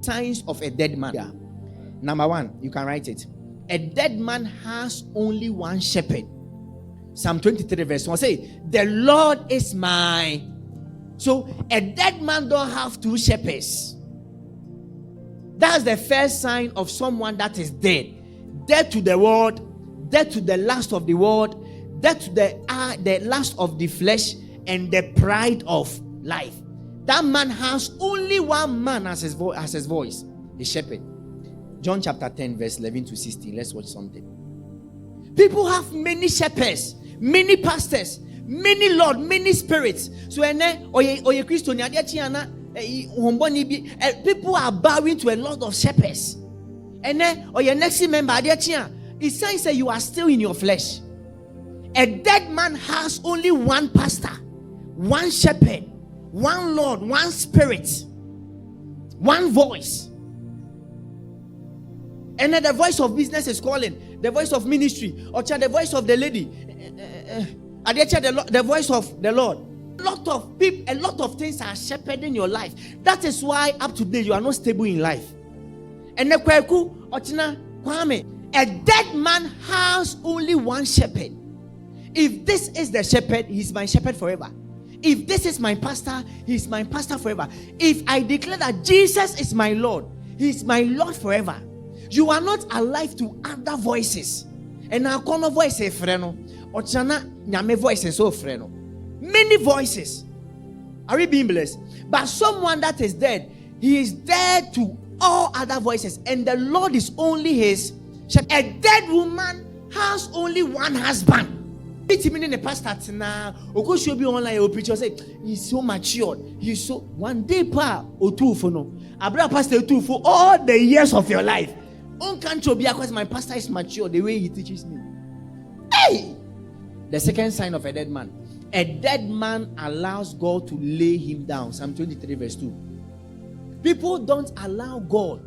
Signs of a dead man. Yeah. Number one, you can write it. A dead man has only one shepherd. Psalm 23 verse 1 say, the Lord is my. So a dead man don't have two shepherds. That's the first sign of someone that is dead. Dead to the world, dead to the lust of the world, dead to the lust of the flesh and the pride of life. That man has only one man as his voice, a shepherd. John chapter 10 verse 11 to 16. Let's watch something. People have many shepherds, many pastors, many lord, many spirits. So oye Christian people are bowing to a lot of shepherds. And then or your next member, it says that you are still in your flesh. A dead man has only one pastor, one shepherd, one Lord, one spirit, one voice. And then the voice of business is calling, the voice of ministry, or the voice of the lady, the voice of the Lord. A lot of people, a lot of things are shepherding your life. That is why up to date you are not stable in life. And a dead man has only one shepherd. If this is the shepherd, he's my shepherd forever. If this is my pastor, he's my pastor forever. If I declare that Jesus is my Lord, he's my Lord forever. You are not alive to other voices. And our corner voice is freno. Ochana nyame voice is so freno. Many voices. Are we being blessed? But someone that is dead, he is dead to all other voices, and the Lord is only his shepherd. A dead woman has only one husband. The pastor now, show be online or preacher say he's so matured. He's so one day pa or two for no. Abra pastor two for all the years of your life. On can't be because my pastor is mature the way he teaches me. Hey, the second sign of a dead man. A dead man allows God to lay him down. Psalm 23 verse 2. People don't allow God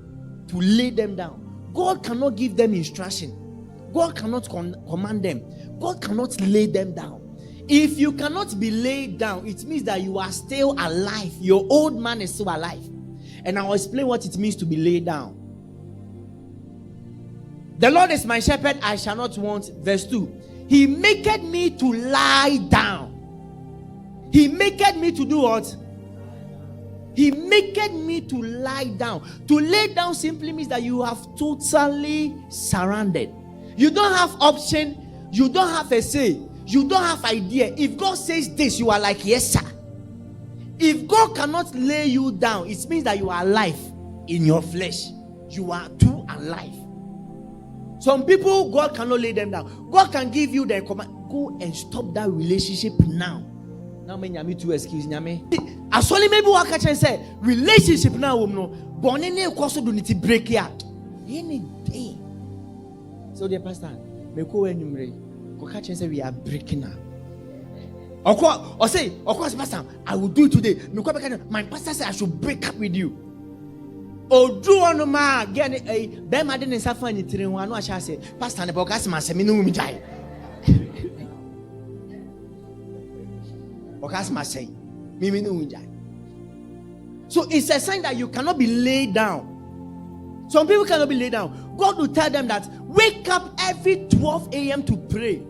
to lay them down. God cannot give them instruction. God cannot command them. God cannot lay them down. If you cannot be laid down, it means that you are still alive. Your old man is still alive. And I'll explain what it means to be laid down. The Lord is my shepherd, I shall not want. Verse 2. He maketh me to lie down. He maketh me to do what? He maketh me to lie down. To lay down simply means that you have totally surrendered. You don't have option. You don't have a say. You don't have idea. If God says this, you are like, yes, sir. If God cannot lay you down, it means that you are alive in your flesh. You are too alive. Some people, God cannot lay them down. God can give you the command. Go and stop that relationship now. Now, me nyame to excuse nyame. As only maybe what I can say, relationship now, no. Born in a course of unity break here. Any day. So, dear pastor, me go and you catch say we are breaking now. Or say, of course, pastor, I will do it today. My pastor said I should break up with you. Oh, do on ma get a them I didn't suffer anything. One I shall say, pastor, the podcast must say, me no me die. So it's a sign that you cannot be laid down. Some people cannot be laid down. God will tell them that wake up every 12 a.m. to pray.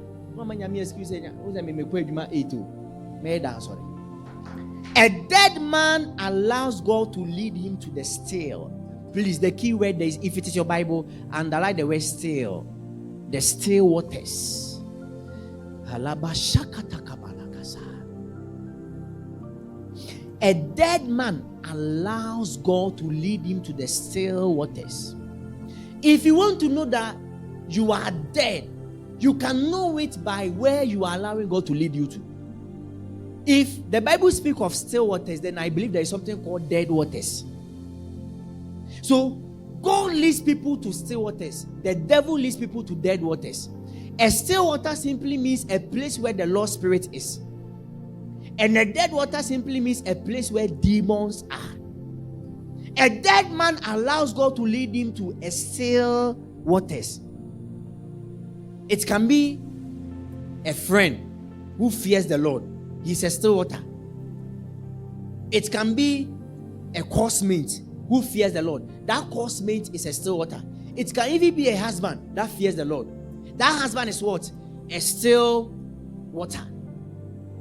A dead man allows God to lead him to the still. Please, the key word is, if it is your Bible, underline the word still. The still waters. A dead man allows God to lead him to the still waters. If you want to know that you are dead, you can know it by where you are allowing God to lead you to. If the Bible speaks of still waters, then I believe there is something called dead waters. So God leads people to still waters. The devil leads people to dead waters. A still water simply means a place where the Lord's Spirit is. And a dead water simply means a place where demons are. A dead man allows God to lead him to a still waters. It can be a friend who fears the Lord. He's a still water. It can be a coursemate who fears the Lord. That coursemate is a still water. It can even be a husband that fears the Lord. That husband is what? A still water.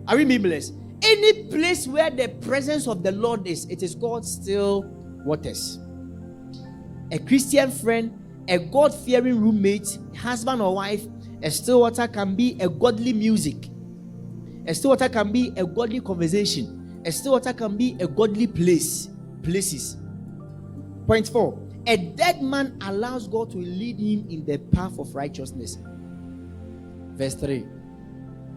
Are we meaningless? Any place where the presence of the Lord is, it is called still waters. A Christian friend, a God-fearing roommate, husband or wife, a still water can be a godly music. A still water can be a godly conversation. A still water can be a godly places. Point 4. A dead man allows God to lead him in the path of righteousness. Verse 3.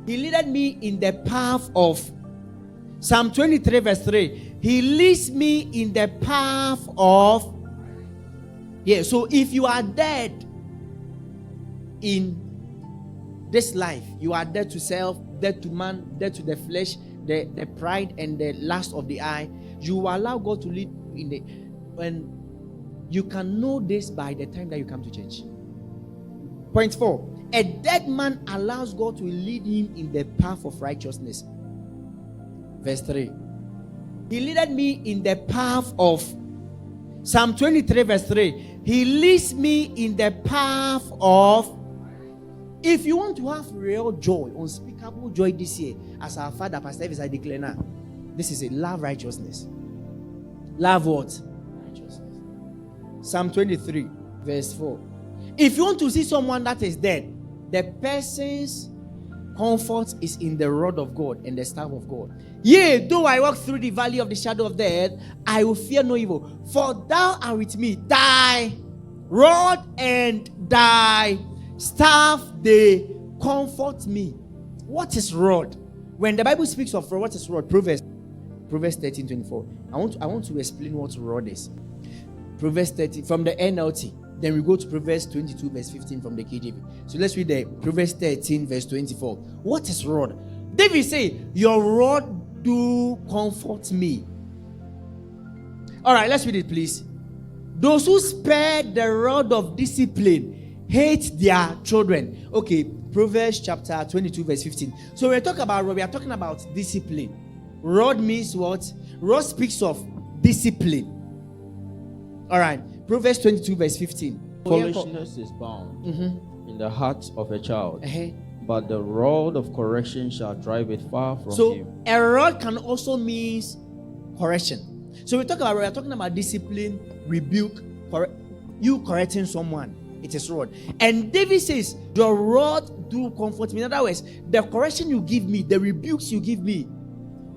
He leaded me in the path of Psalm 23 verse 3. He leads me in the path of. Yeah, so if you are dead in this life, you are dead to self, dead to man, dead to the flesh, the pride and the lust of the eye. You will allow God to lead in the. And you can know this by the time that you come to church. Point 4. A dead man allows God to lead him in the path of righteousness. Verse 3. He leaded me in the path of Psalm 23 verse 3. He leads me in the path of. If you want to have real joy, unspeakable joy this year, as our father, Pastor Davis, I declare now, this is a love righteousness. Love what? Righteousness. Psalm 23 verse 4. If you want to see someone that is dead, the person's comfort is in the rod of God and the staff of God. Yea, though I walk through the valley of the shadow of death, I will fear no evil. For thou art with me. Thy rod and thy staff, they comfort me. What is rod? When the Bible speaks of rod, what is rod? Proverbs 13:24. I want to explain what rod is. Proverbs 13 from the NLT. Then we go to Proverbs 22 verse 15 from the KJV. So let's read the Proverbs 13 verse 24. What is rod? David say, your rod do comfort me. All right, let's read it please. Those who spare the rod of discipline hate their children. Okay, Proverbs chapter 22 verse 15. So when we talk about rod, we are talking about discipline. Rod means what? Rod speaks of discipline. All right, Proverbs 22 verse 15. Foolishness is bound in the heart of a child, but the rod of correction shall drive it far from him. So a rod can also mean correction. So we are talking about discipline, rebuke, you correcting someone. It is rod. And David says, your rod do comfort me. In other words, the correction you give me, the rebukes you give me,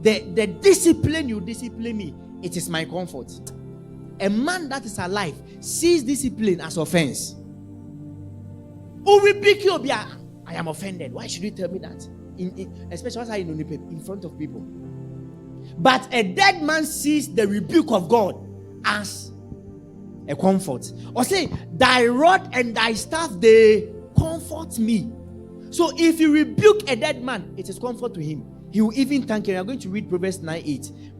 the discipline you discipline me, it is my comfort. A man that is alive sees discipline as offense. Oh, rebuke you, I am offended. Why should you tell me that? Especially in front of people. But a dead man sees the rebuke of God as a comfort. Or say, thy rod and thy staff, they comfort me. So if you rebuke a dead man, it is comfort to him. He will even thank you. We are going to read Proverbs 9:8.